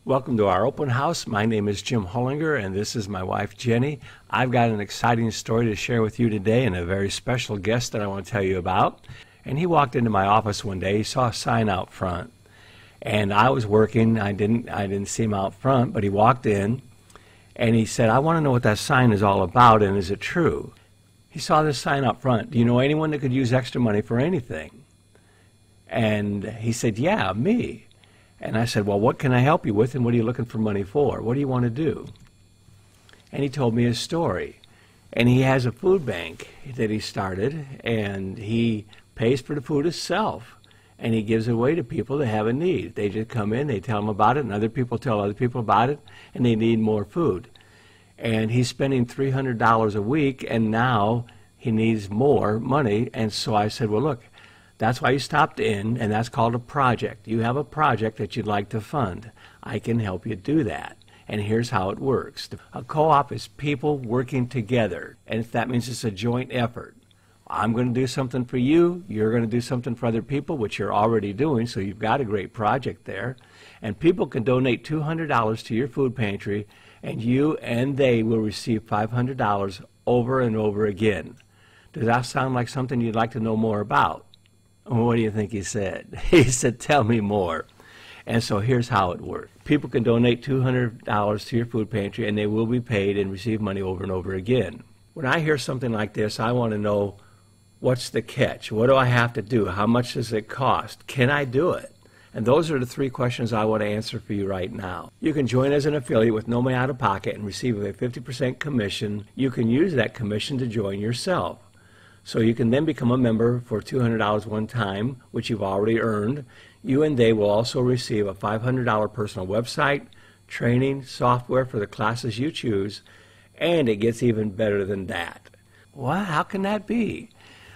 Welcome to our open house. My name is Jim Hullinger, and this is my wife, Jenny. I've got an exciting story to share with you today and a very special guest that I want to tell you about. And he walked into my office one day. He saw a sign out front, and I was working. I didn't see him out front, but he walked in, and he said, "I want to know what that sign is all about, and is it true?" He saw this sign out front. "Do you know anyone that could use extra money for anything?" And he said, "Yeah, me." And I said, "Well, what can I help you with, and what are you looking for money for? What do you want to do?" And he told me his story. And he has a food bank that he started, and he pays for the food himself, and he gives it away to people that have a need. They just come in, they tell them about it, and other people tell other people about it, and they need more food. And he's spending $300 a week, and now he needs more money. And so I said, "Well, look, that's why you stopped in, and that's called a project. You have a project that you'd like to fund. I can help you do that. And here's how it works. A co-op is people working together, and that means it's a joint effort. I'm going to do something for you, you're going to do something for other people, which you're already doing, so you've got a great project there. And people can donate $200 to your food pantry, and you and they will receive $500 over and over again." Does that sound like something you'd like to know more about? What do you think he said? He said, "Tell me more." And so here's how it works. People can donate $200 to your food pantry, and they will be paid and receive money over and over again. When I hear something like this, I want to know, what's the catch? What do I have to do? How much does it cost? Can I do it? And those are the three questions I want to answer for you right now. You can join as an affiliate with no money out of pocket and receive a 50% commission. You can use that commission to join yourself. So you can then become a member for $200 one time, which you've already earned. You and they will also receive a $500 personal website, training, software for the classes you choose, and it gets even better than that. Well, how can that be?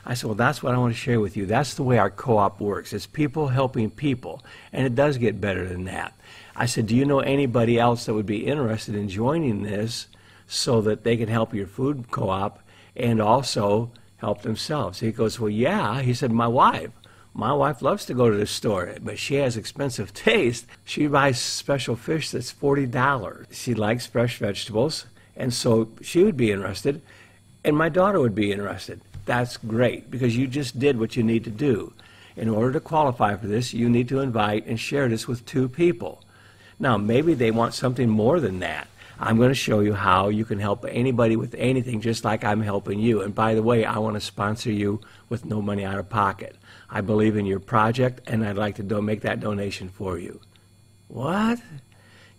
I said, well, that's what I want to share with you. That's the way our co-op works. It's people helping people, and it does get better than that. I said, do you know anybody else that would be interested in joining this so that they can help your food co-op and also help themselves? He goes, well, yeah. He said, my wife loves to go to the store, but she has expensive taste. She buys special fish that's $40. She likes fresh vegetables, and so she would be interested, and my daughter would be interested. That's great, because you just did what you need to do. In order to qualify for this, you need to invite and share this with 2 people. Now, maybe they want something more than that. I'm going to show you how you can help anybody with anything, just like I'm helping you. And by the way, I want to sponsor you with no money out of pocket. I believe in your project, and I'd like to make that donation for you. What?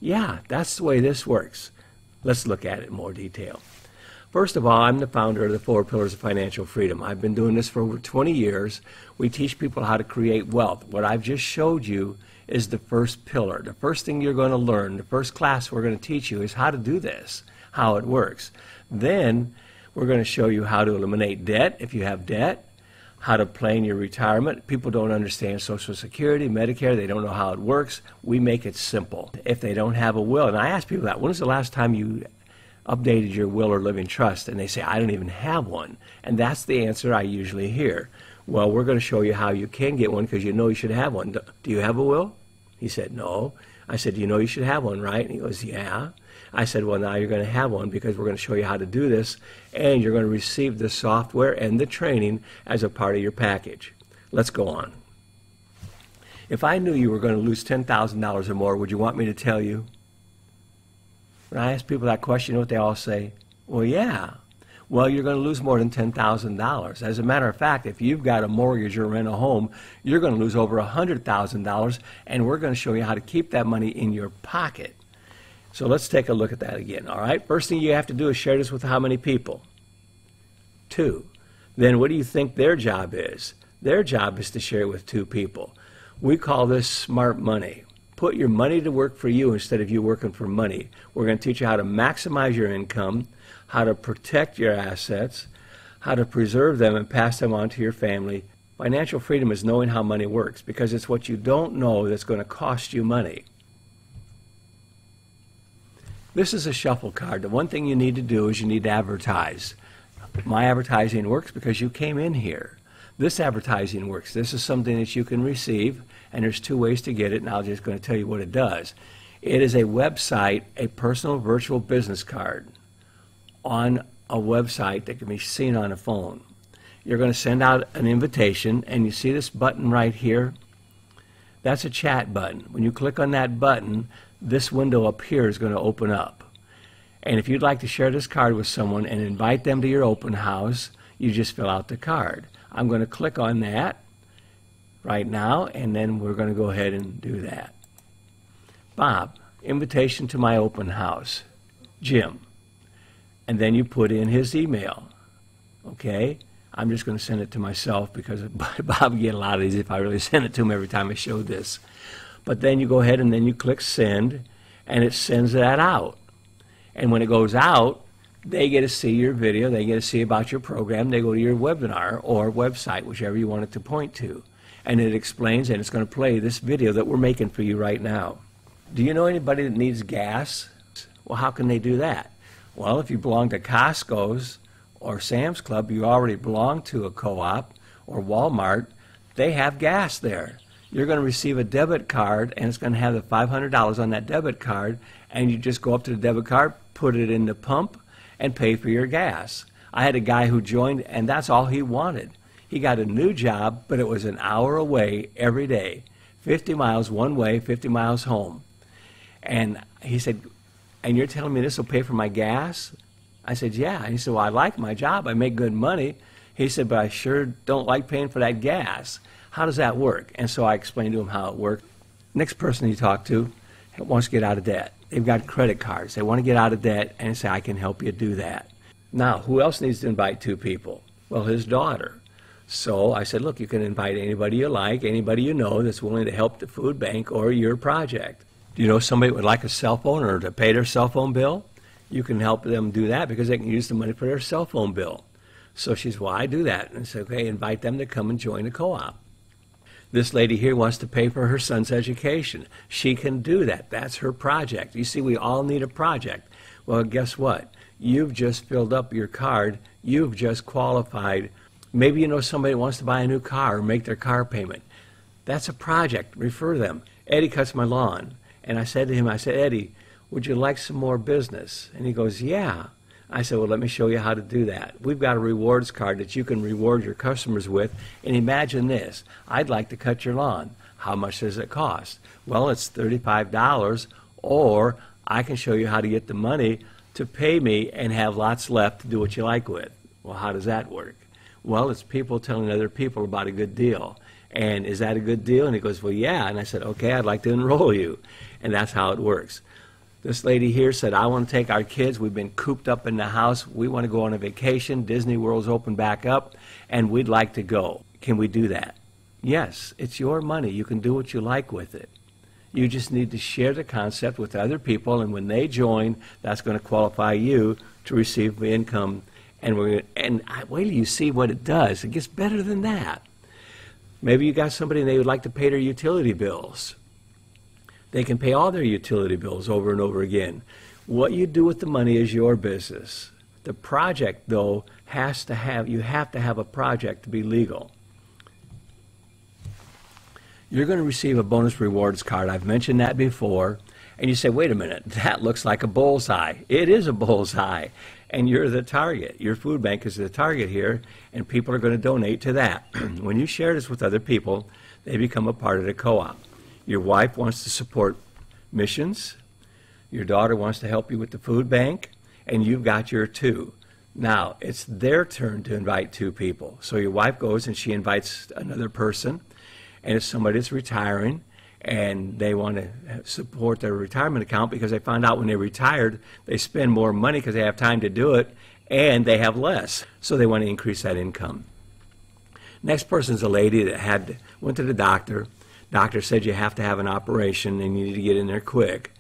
Yeah, that's the way this works. Let's look at it in more detail. First of all, I'm the founder of the 4 Pillars of Financial Freedom. I've been doing this for over 20 years. We teach people how to create wealth. What I've just showed you is the first pillar. The first thing you're going to learn, the first class we're going to teach you is how to do this, how it works. Then we're going to show you how to eliminate debt if you have debt, how to plan your retirement. People don't understand Social Security, Medicare. They don't know how it works. We make it simple. If they don't have a will, and I ask people that, when was the last time you updated your will or living trust? And they say, I don't even have one. And that's the answer I usually hear. Well, we're going to show you how you can get one, because you know you should have one. Do you have a will? He said, no. I said, you know you should have one, right? And he goes, yeah. I said, well, now you're going to have one, because we're going to show you how to do this, and you're going to receive the software and the training as a part of your package. Let's go on. If I knew you were going to lose $10,000 or more, would you want me to tell you? When I ask people that question, you know what they all say? Well, yeah. Well, you're going to lose more than $10,000. As a matter of fact, if you've got a mortgage or rent a home, you're going to lose over $100,000, and we're going to show you how to keep that money in your pocket. So let's take a look at that again, all right? First thing you have to do is share this with how many people? 2. Then what do you think their job is? Their job is to share it with 2 people. We call this smart money. Put your money to work for you instead of you working for money. We're going to teach you how to maximize your income, how to protect your assets, how to preserve them and pass them on to your family. Financial freedom is knowing how money works, because it's what you don't know that's going to cost you money. This is a shuffle card. The one thing you need to do is you need to advertise. My advertising works because you came in here. This advertising works. This is something that you can receive, and there's 2 ways to get it, and I'm just going to tell you what it does. It is a website, a personal virtual business card on a website that can be seen on a phone. You're going to send out an invitation, and you see this button right here? That's a chat button. When you click on that button, this window up here is going to open up. And if you'd like to share this card with someone and invite them to your open house, you just fill out the card. I'm going to click on that right now, and then we're going to go ahead and do that. Bob, invitation to my open house. Jim. And then you put in his email. Okay? I'm just going to send it to myself because Bob would get a lot of these if I really send it to him every time I showed this. But then you go ahead and then you click send, and it sends that out. And when it goes out, they get to see your video, they get to see about your program, they go to your webinar or website, whichever you want it to point to. And it explains, and it's going to play this video that we're making for you right now. Do you know anybody that needs gas? Well, how can they do that? Well, if you belong to Costco's or Sam's Club, you already belong to a co-op or Walmart, they have gas there. You're going to receive a debit card, and it's going to have the $500 on that debit card, and you just go up to the debit card, put it in the pump, and pay for your gas. I had a guy who joined, and that's all he wanted. He got a new job, but it was an hour away every day, 50 miles one way, 50 miles home. And he said, and you're telling me this will pay for my gas? I said, yeah. And he said, well, I like my job. I make good money. He said, but I sure don't like paying for that gas. How does that work? And so I explained to him how it worked. Next person you talk to wants to get out of debt. They've got credit cards. They want to get out of debt, and say, I can help you do that. Now, who else needs to invite two people? Well, his daughter. So I said, look, you can invite anybody you like, anybody you know that's willing to help the food bank or your project. Do you know somebody that would like a cell phone or to pay their cell phone bill? You can help them do that because they can use the money for their cell phone bill. So she said, well, I do that. And I said, okay, invite them to come and join the co-op. This lady here wants to pay for her son's education. She can do that. That's her project. You see, we all need a project. Well, guess what? You've just filled up your card. You've just qualified. Maybe you know somebody wants to buy a new car or make their car payment. That's a project. Refer them. Eddie cuts my lawn. And I said to him, I said, Eddie, would you like some more business? And he goes, yeah. I said, well, let me show you how to do that. We've got a rewards card that you can reward your customers with. And imagine this. I'd like to cut your lawn. How much does it cost? Well, it's $35, or I can show you how to get the money to pay me and have lots left to do what you like with. Well, how does that work? Well, it's people telling other people about a good deal. And is that a good deal? And he goes, well, yeah. And I said, okay, I'd like to enroll you. And that's how it works. This lady here said, I want to take our kids. We've been cooped up in the house. We want to go on a vacation. Disney World's open back up, and we'd like to go. Can we do that? Yes, it's your money. You can do what you like with it. You just need to share the concept with other people, and when they join, that's going to qualify you to receive the income. And wait till you see what it does. It gets better than that. Maybe you got somebody and they would like to pay their utility bills. They can pay all their utility bills over and over again. What you do with the money is your business. The project, though, you have to have a project to be legal. You're going to receive a bonus rewards card. I've mentioned that before. And you say, wait a minute, that looks like a bullseye. It is a bullseye. And you're the target. Your food bank is the target here, and people are going to donate to that. When you share this with other people, they become a part of the co-op. Your wife wants to support missions. Your daughter wants to help you with the food bank, and you've got your two. Now, it's their turn to invite two people. So your wife goes and she invites another person, and it's somebody that's retiring, and they want to support their retirement account because they found out when they retired, they spend more money because they have time to do it, and they have less. So they want to increase that income. Next person is a lady that went to the doctor. Doctor said you have to have an operation and you need to get in there quick.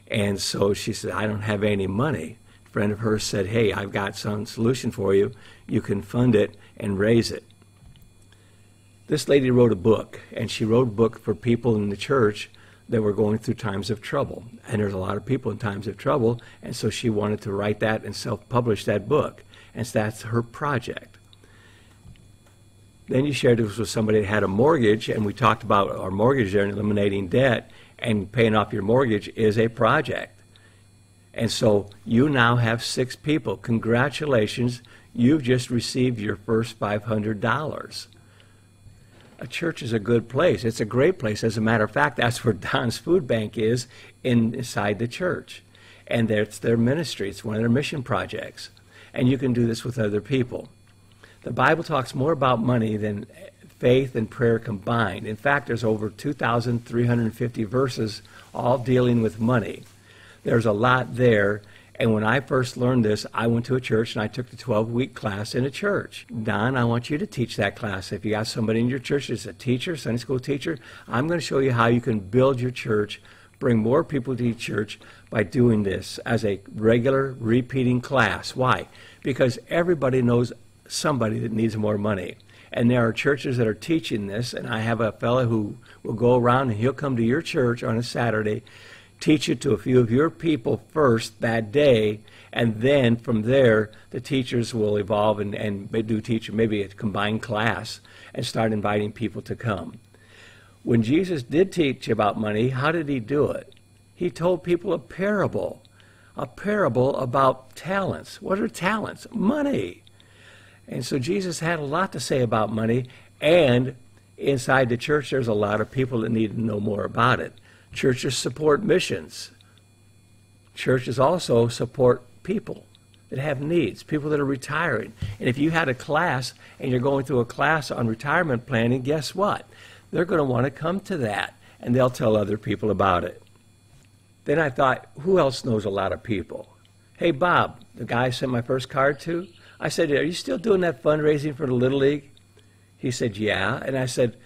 And so she said, I don't have any money. A friend of hers said, hey, I've got some solution for you. You can fund it and raise it. This lady wrote a book, and she wrote a book for people in the church that were going through times of trouble. And there's a lot of people in times of trouble, and so she wanted to write that and self-publish that book. And so that's her project. Then you shared this with somebody that had a mortgage, and we talked about our mortgage there and eliminating debt. and paying off your mortgage is a project. And so you now have 6 people. Congratulations, you've just received your first $500. A church is a good place. It's a great place. As a matter of fact, that's where Don's Food Bank is inside the church. And it's their ministry. It's one of their mission projects. And you can do this with other people. The Bible talks more about money than faith and prayer combined. In fact, there's over 2,350 verses all dealing with money. There's a lot there. And when I first learned this, I went to a church and I took the 12-week class in a church. Don, I want you to teach that class. If you got somebody in your church that's a teacher, Sunday school teacher, I'm going to show you how you can build your church, bring more people to your church by doing this as a regular repeating class. Why? Because everybody knows somebody that needs more money. And there are churches that are teaching this, and I have a fellow who will go around and he'll come to your church on a Saturday, teach it to a few of your people first that day, and then from there the teachers will evolve and do teach maybe a combined class and start inviting people to come. When Jesus did teach about money, how did he do it? He told people a parable about talents. What are talents? Money. And so Jesus had a lot to say about money, and inside the church there's a lot of people that need to know more about it. Churches support missions. Churches also support people that have needs, people that are retiring. And if you had a class and you're going through a class on retirement planning, guess what? They're going to want to come to that, and they'll tell other people about it. Then I thought, who else knows a lot of people? Hey, Bob, the guy I sent my first card to, I said, are you still doing that fundraising for the Little League? He said, yeah. And I said,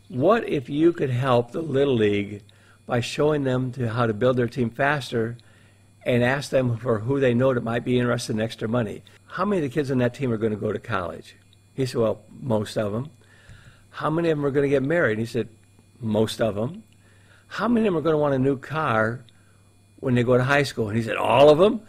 what if you could help the Little League by showing them how to build their team faster and ask them for who they know that might be interested in extra money? How many of the kids on that team are going to go to college? He said, well, most of them. How many of them are going to get married? He said, most of them. How many of them are going to want a new car when they go to high school? And he said, all of them.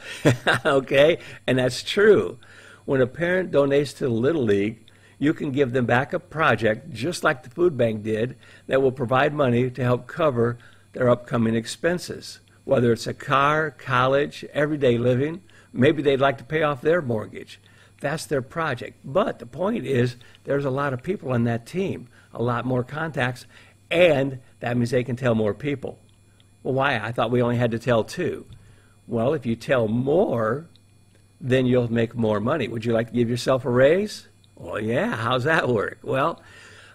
Okay, and that's true. When a parent donates to the Little League, you can give them back a project, just like the food bank did, that will provide money to help cover their upcoming expenses, whether it's a car, college, everyday living. Maybe they'd like to pay off their mortgage. That's their project. But the point is, there's a lot of people on that team, a lot more contacts, and that means they can tell more people. Well, why? I thought we only had to tell 2. Well, if you tell more, then you'll make more money. Would you like to give yourself a raise? Well, yeah. How's that work? Well,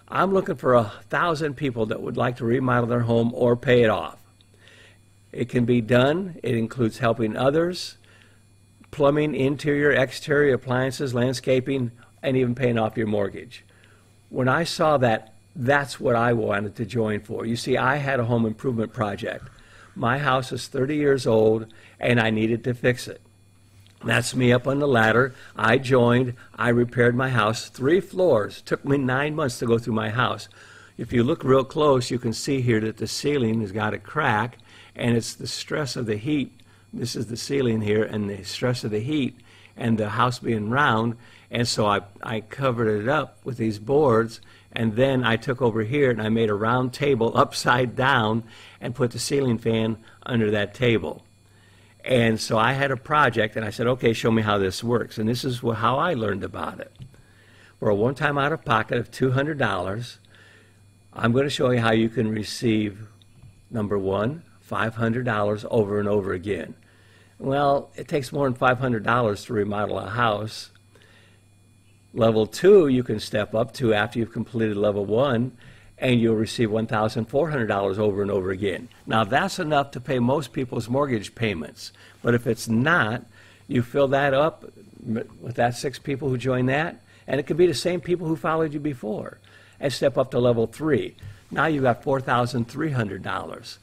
I'm looking for 1,000 people that would like to remodel their home or pay it off. It can be done. It includes helping others, plumbing, interior, exterior, appliances, landscaping, and even paying off your mortgage. When I saw that, that's what I wanted to join for. You see, I had a home improvement project. My house is 30 years old, and I needed to fix it. That's me up on the ladder. I joined. I repaired my house. 3 floors. Took me 9 months to go through my house. If you look real close, you can see here that the ceiling has got a crack, and it's the stress of the heat. This is the ceiling here, and the stress of the heat, and the house being round. And so I covered it up with these boards, and then I took over here and I made a round table upside down and put the ceiling fan under that table. And so I had a project, and I said, okay, show me how this works. And this is how I learned about it. For a one-time out-of-pocket of $200, I'm going to show you how you can receive, number 1, $500 over and over again. Well, it takes more than $500 to remodel a house. Level 2, you can step up to after you've completed level 1, and you'll receive $1,400 over and over again. Now, that's enough to pay most people's mortgage payments. But if it's not, you fill that up with that 6 people who join that, and it could be the same people who followed you before, and step up to level 3. Now you've got $4,300.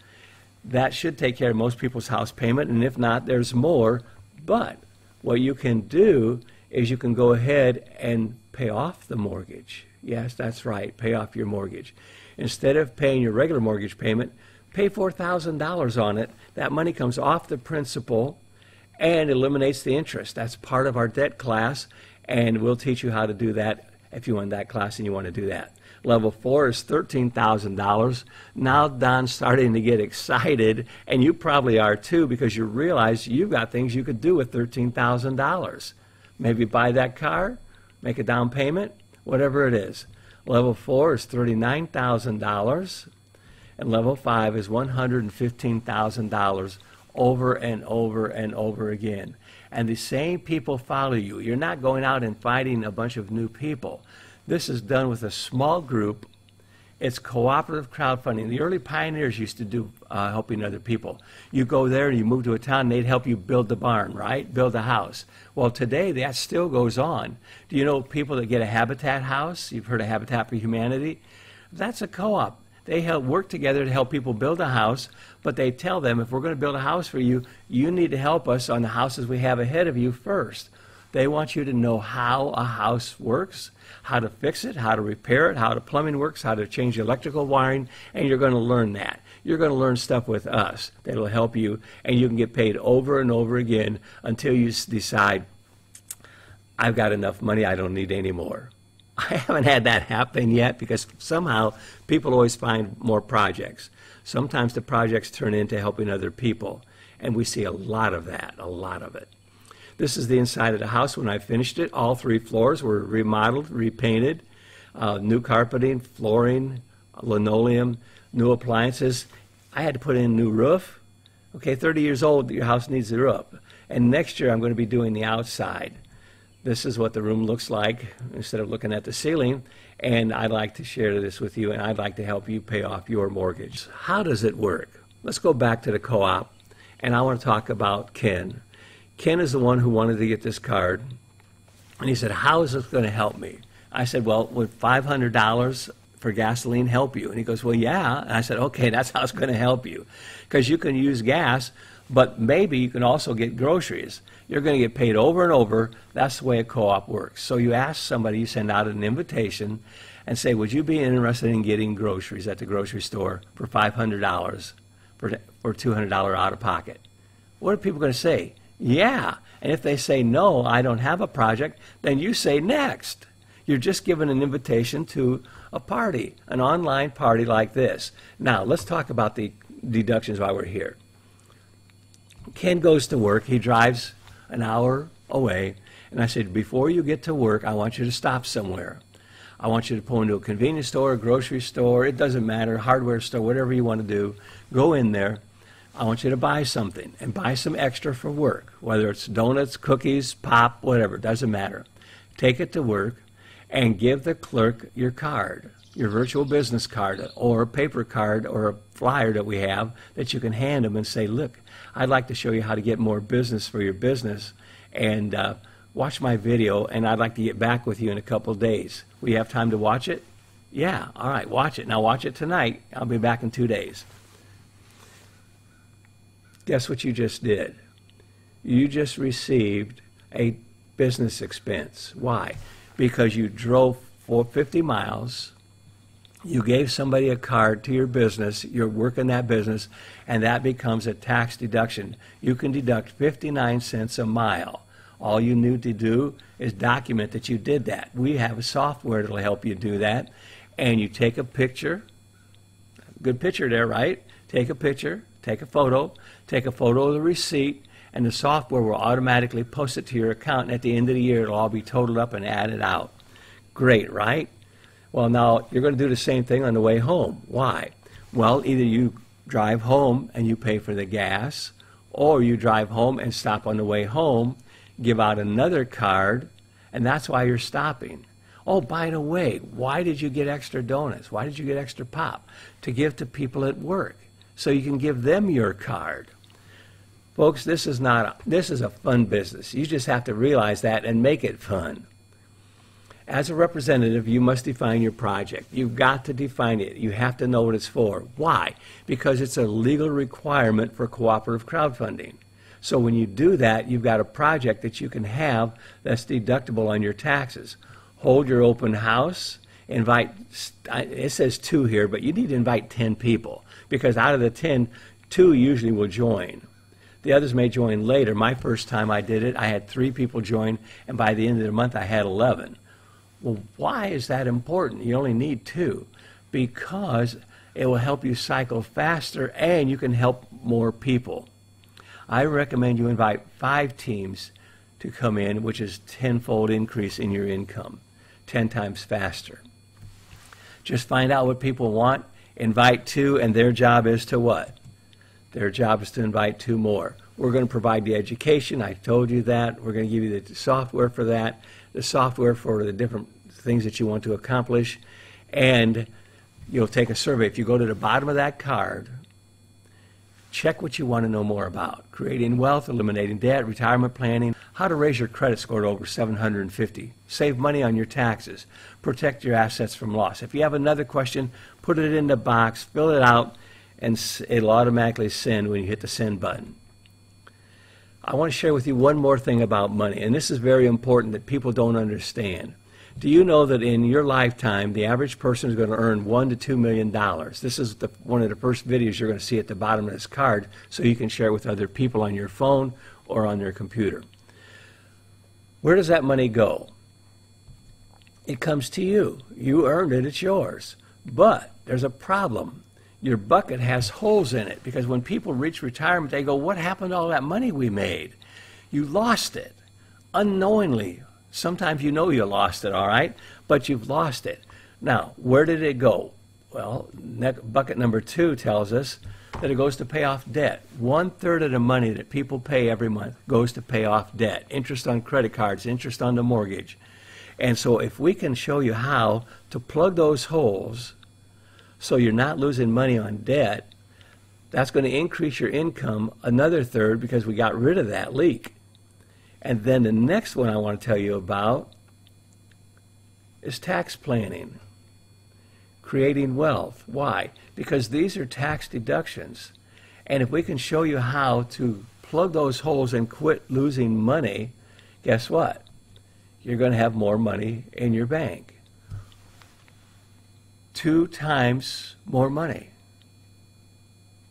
That should take care of most people's house payment, and if not, there's more. But what you can do is you can go ahead and pay off the mortgage. Yes, that's right, pay off your mortgage. Instead of paying your regular mortgage payment, pay $4,000 on it. That money comes off the principal and eliminates the interest. That's part of our debt class, and we'll teach you how to do that if you want that class and you want to do that. Level 4 is $13,000. Now Don's starting to get excited, and you probably are too, because you realize you've got things you could do with $13,000. Maybe buy that car, make a down payment, whatever it is. Level 4 is $39,000, and level 5 is $115,000 over and over and over again. And the same people follow you. You're not going out and finding a bunch of new people. This is done with a small group. It's cooperative crowdfunding. The early pioneers used to do helping other people. You go there and you move to a town, and they'd help you build the barn, right? Build a house. Well, today that still goes on. Do you know people that get a Habitat house? You've heard of Habitat for Humanity? That's a co-op. They help work together to help people build a house, but they tell them, if we're going to build a house for you, you need to help us on the houses we have ahead of you first. They want you to know how a house works, how to fix it, how to repair it, how the plumbing works, how to change the electrical wiring, and you're going to learn that. You're going to learn stuff with us that'll help you, and you can get paid over and over again until you decide, I've got enough money, I don't need any more. I haven't had that happen yet, because somehow people always find more projects. Sometimes the projects turn into helping other people, and we see a lot of that, a lot of it. This is the inside of the house when I finished it. All 3 floors were remodeled, repainted, new carpeting, flooring, linoleum, new appliances. I had to put in a new roof. Okay, 30 years old, your house needs a roof. And next year I'm going to be doing the outside. This is what the room looks like instead of looking at the ceiling, and I'd like to share this with you, and I'd like to help you pay off your mortgage. How does it work? Let's go back to the co-op, and I want to talk about Ken. Ken is the one who wanted to get this card, and he said, how is this going to help me? I said, well, would $500 for gasoline help you? And he goes, well, yeah. And I said, okay, that's how it's going to help you, because you can use gas, but maybe you can also get groceries. You're going to get paid over and over. That's the way a co-op works. So you ask somebody, you send out an invitation and say, would you be interested in getting groceries at the grocery store for $500 for $200 out of pocket? What are people going to say? Yeah. And if they say, no, I don't have a project, then you say next. You're just given an invitation to a party, an online party like this. Now, let's talk about the deductions while we're here. Ken goes to work. He drives an hour away, and I said, before you get to work, I want you to stop somewhere. I want you to pull into a convenience store, a grocery store, it doesn't matter, hardware store, whatever you want to do. Go in there. I want you to buy something, and buy some extra for work, whether it's donuts, cookies, pop, whatever, doesn't matter. Take it to work and give the clerk your card, your virtual business card, or a paper card, or a flyer that we have that you can hand them and say, look, I'd like to show you how to get more business for your business, and watch my video, and I'd like to get back with you in a couple of days. We have time to watch it? Yeah, all right, watch it. Now watch it tonight. I'll be back in 2 days. Guess what you just did? You just received a business expense. Why? Because you drove 50 miles, you gave somebody a card to your business, you're working that business, and that becomes a tax deduction. You can deduct 59 cents a mile. All you need to do is document that you did that. We have a software that will help you do that, and you take a picture, good picture there, right? Take a picture, take a photo of the receipt, and the software will automatically post it to your account, and at the end of the year it'll all be totaled up and added out. Great, right? Well, now you're going to do the same thing on the way home. Why? Well, either you drive home and you pay for the gas, or you drive home and stop on the way home, give out another card, and that's why you're stopping. Oh, by the way, why did you get extra donuts? Why did you get extra pop? To give to people at work, so you can give them your card. Folks, this is a fun business. You just have to realize that and make it fun. As a representative, you must define your project. You've got to define it. You have to know what it's for. Why? Because it's a legal requirement for cooperative crowdfunding. So when you do that, you've got a project that you can have that's deductible on your taxes. Hold your open house. Invite, it says 2 here, but you need to invite 10 people, because out of the 10, 2 usually will join. The others may join later. My first time I did it, I had 3 people join, and by the end of the month I had 11. Well, why is that important? You only need 2 because it will help you cycle faster and you can help more people. I recommend you invite 5 teams to come in, which is tenfold increase in your income, 10 times faster. Just find out what people want, invite 2, and their job is to what? Their job is to invite 2 more. We're going to provide the education. I told you that. We're going to give you the software for that, the software for the different things that you want to accomplish, and you'll take a survey. If you go to the bottom of that card, check what you want to know more about. Creating wealth, eliminating debt, retirement planning, how to raise your credit score to over 750, save money on your taxes, protect your assets from loss. If you have another question, put it in the box, fill it out, and it'll automatically send when you hit the send button. I want to share with you one more thing about money, and this is very important that people don't understand. Do you know that in your lifetime, the average person is going to earn $1 to $2 million? This is one of the first videos you're going to see at the bottom of this card, so you can share it with other people on your phone or on their computer. Where does that money go? It comes to you. You earned it, it's yours. But there's a problem. Your bucket has holes in it, because when people reach retirement, they go, what happened to all that money we made? You lost it unknowingly. Sometimes you know you lost it, all right, but you've lost it. Now, where did it go? Well, bucket number 2 tells us that it goes to pay off debt. 1/3 of the money that people pay every month goes to pay off debt. Interest on credit cards, interest on the mortgage. And so if we can show you how to plug those holes so you're not losing money on debt, that's going to increase your income another 1/3 because we got rid of that leak. And then the next one I want to tell you about is tax planning, creating wealth. Why? Because these are tax deductions. And if we can show you how to plug those holes and quit losing money, guess what? You're going to have more money in your bank. 2 times more money.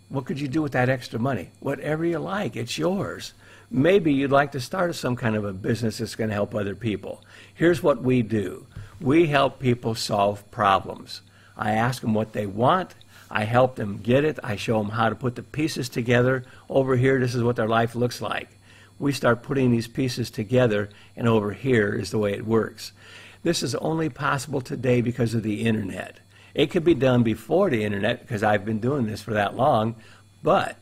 What could you do with that extra money? Whatever you like, it's yours. Maybe you'd like to start some kind of a business that's going to help other people. Here's what we do. We help people solve problems. I ask them what they want. I help them get it. I show them how to put the pieces together. Over here, this is what their life looks like. We start putting these pieces together, and over here is the way it works. This is only possible today because of the internet. It could be done before the internet because I've been doing this for that long, but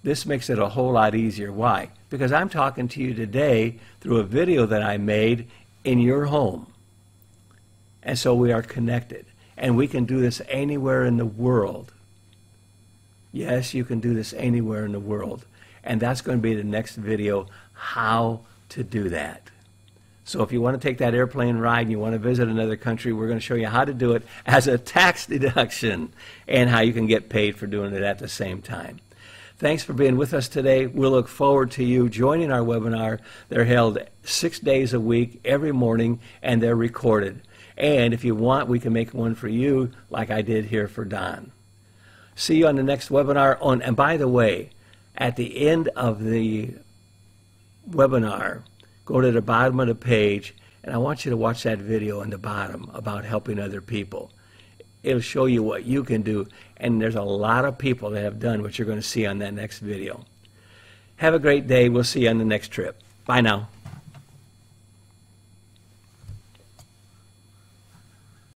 this makes it a whole lot easier. Why? Because I'm talking to you today through a video that I made in your home. And so we are connected. And we can do this anywhere in the world. Yes, you can do this anywhere in the world. And that's going to be the next video, how to do that. So if you want to take that airplane ride and you want to visit another country, we're going to show you how to do it as a tax deduction and how you can get paid for doing it at the same time. Thanks for being with us today. We'll look forward to you joining our webinar. They're held 6 days a week, every morning, and they're recorded. And if you want, we can make one for you like I did here for Don. See you on the next webinar. And by the way, at the end of the webinar, go to the bottom of the page, and I want you to watch that video on the bottom about helping other people. It'll show you what you can do, and there's a lot of people that have done what you're going to see on that next video. Have a great day. We'll see you on the next trip. Bye now.